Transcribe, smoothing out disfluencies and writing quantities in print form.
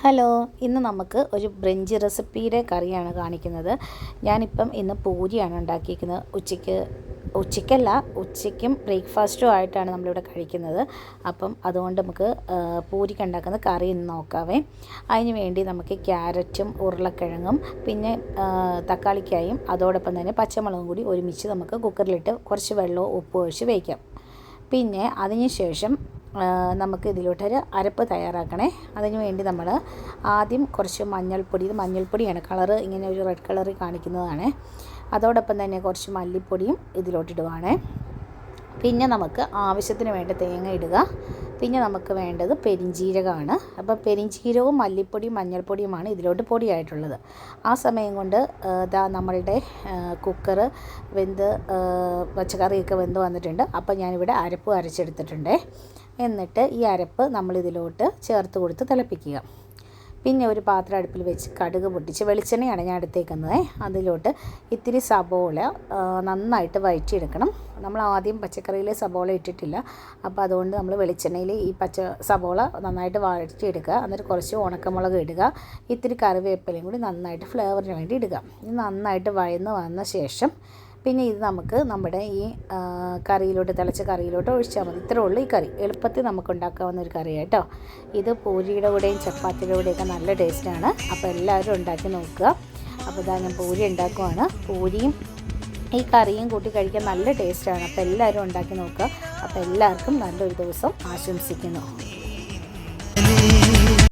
Hello, ഇന്ന് നമുക്ക് ഒരു ബ്രഞ്ച് റെസിപ്പിയുടെ കറിയാണ് കാണിക്കുന്നത്. ഞാനിപ്പം ഇന്ന് പൂരിയാണ് ഉണ്ടാക്കിയിരിക്കുന്നത്. ഉച്ചയ്ക്കും ബ്രേക്ക്ഫാസ്റ്റും ആയിട്ടാണ് നമ്മളിവിടെ കഴിക്കുന്നത്. അപ്പം അതുകൊണ്ട് നമുക്ക് പൂരിക്ക് ഉണ്ടാക്കുന്ന കറി ഇന്ന് നോക്കാവേ. അതിന് വേണ്ടി നമുക്ക് ക്യാരറ്റും ഉരുളക്കിഴങ്ങും പിന്നെ തക്കാളിക്കായും അതോടൊപ്പം തന്നെ പച്ചമുളകും കൂടി ഒരുമിച്ച് നമുക്ക് കുക്കറിലിട്ട് കുറച്ച് വെള്ളവും ഉപ്പും ഒഴിച്ച് വേവിക്കാം. പിന്നെ അതിന് ശേഷം നമുക്ക് ഇതിലോട്ടൊരു അരപ്പ് തയ്യാറാക്കണേ. അതിന് വേണ്ടി നമ്മൾ ആദ്യം കുറച്ച് മഞ്ഞൾപ്പൊടി, ഇത് മഞ്ഞൾപ്പൊടിയാണ്, കളറ് ഇങ്ങനെ ഒരു റെഡ് കളറിൽ കാണിക്കുന്നതാണ്. അതോടൊപ്പം തന്നെ കുറച്ച് മല്ലിപ്പൊടിയും ഇതിലോട്ടിടുവാണ്. പിന്നെ നമുക്ക് ആവശ്യത്തിന് വേണ്ട തേങ്ങ ഇടുക. പിന്നെ നമുക്ക് വേണ്ടത് പെരിഞ്ജീരകമാണ്. അപ്പോൾ പെരിഞ്ജീരകവും മല്ലിപ്പൊടിയും മഞ്ഞൾപ്പൊടിയുമാണ് ഇതിലോട്ട് പൊടിയായിട്ടുള്ളത്. ആ സമയം കൊണ്ട് നമ്മളുടെ കുക്കറ് പച്ചക്കറിയൊക്കെ വെന്ത് വന്നിട്ടുണ്ട്. അപ്പോൾ ഞാനിവിടെ അരപ്പ് അരച്ചെടുത്തിട്ടുണ്ട്. എന്നിട്ട് ഈ അരപ്പ് നമ്മളിതിലോട്ട് ചേർത്ത് കൊടുത്ത് തിളപ്പിക്കുക. പിന്നെ ഒരു പാത്രം അടുപ്പിൽ വെച്ച് കടുക് പൊട്ടിച്ച്, വെളിച്ചെണ്ണയാണ് ഞാൻ എടുത്തേക്കുന്നത്. അതിലോട്ട് ഇത്തിരി സബോള നന്നായിട്ട് വഴറ്റിയെടുക്കണം. നമ്മൾ ആദ്യം പച്ചക്കറിയിൽ സബോള ഇട്ടിട്ടില്ല. അപ്പോൾ അതുകൊണ്ട് നമ്മൾ വെളിച്ചെണ്ണയിൽ ഈ സബോള നന്നായിട്ട് വഴറ്റിയെടുക്കുക. എന്നിട്ട് കുറച്ച് ഉണക്കമുളക് ഇടുക. ഇത്തിരി കറിവേപ്പിലയും കൂടി നന്നായിട്ട് ഫ്ലേവറിന് വേണ്ടി ഇടുക. ഇത് നന്നായിട്ട് വഴന്ന് വന്ന ശേഷം പിന്നെ ഇത് നമുക്ക് നമ്മുടെ ഈ തിളച്ച കറിയിലോട്ട് ഒഴിച്ചാൽ മതി. ഇത്രേ ഉള്ളൂ ഈ കറി. എളുപ്പത്തിൽ നമുക്ക് ഉണ്ടാക്കാവുന്ന ഒരു കറി കേട്ടോ. ഇത് പൂരിയുടെ കൂടെയും ചപ്പാത്തിയുടെ കൂടെയൊക്കെ നല്ല ടേസ്റ്റാണ്. അപ്പോൾ എല്ലാവരും ഉണ്ടാക്കി നോക്കുക. അപ്പോൾ ഇതാ ഞാൻ പൂരി ഉണ്ടാക്കുവാണ്. പൂരിയും ഈ കറിയും കൂട്ടി കഴിക്കാൻ നല്ല ടേസ്റ്റാണ്. അപ്പോൾ എല്ലാവരും ഉണ്ടാക്കി നോക്കുക. അപ്പോൾ എല്ലാവർക്കും നല്ലൊരു ദിവസം ആശംസിക്കുന്നു.